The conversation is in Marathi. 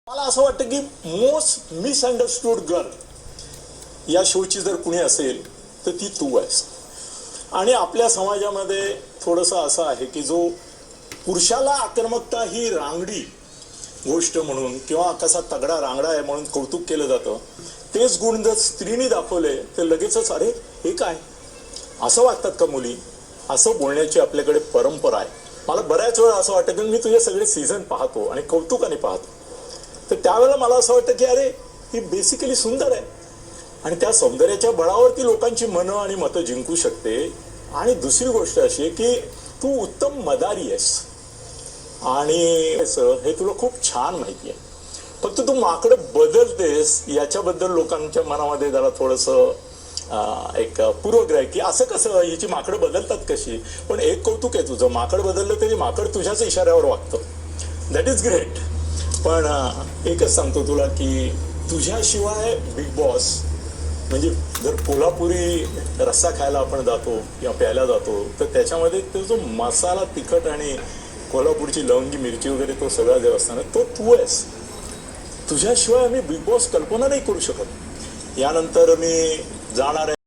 मला असं वाटतं की मोस्ट मिसअंडरस्टूड गर्ल या शोची जर कुणी असेल तर ती तू आहेस. आणि आपल्या समाजामध्ये थोडंसं असं आहे की जो पुरुषाला आक्रमकता ही रांगडी गोष्ट म्हणून किंवा कसा तगडा रांगडा आहे म्हणून कौतुक केलं जातं, तेच गुण जर स्त्रीने दाखवले तर लगेचच अरे हे काय असं वाटतात का मुली, असं बोलण्याची आपल्याकडे परंपरा आहे. मला बऱ्याच वेळा असं वाटतं की मी तुझे सगळे सीझन पाहतो आणि कौतुकाने पाहतो, तर त्यावेळेला मला असं वाटतं की अरे ही बेसिकली सुंदर आहे आणि त्या सौंदर्याच्या बळावरती लोकांची मनं आणि मतं जिंकू शकते. आणि दुसरी गोष्ट अशी आहे की तू उत्तम मदारी आहेस आणि हे तुला खूप छान माहिती आहे. फक्त तू माकडं बदलतेस याच्याबद्दल लोकांच्या मनामध्ये जरा थोडंसं एक पूर्वग्रह आहे की असं कसं, हिची माकडं बदलतात कशी. पण एक कौतुक आहे तुझं, माकड बदललं तरी माकड तुझ्याच इशाऱ्यावर वागतं, दॅट इज ग्रेट. पण एकच सांगतो तुला की तुझ्याशिवाय बिग बॉस म्हणजे जर कोल्हापुरी रस्सा खायला आपण जातो किंवा प्यायला जातो तर त्याच्यामध्ये तो जो मसाला तिखट आणि कोल्हापूरची लवंगी मिरची वगैरे तो सगळा जे असताना तो तू आहेस. तुझ्याशिवाय आम्ही बिग बॉस कल्पना नाही करू शकत. यानंतर मी जाणार आहे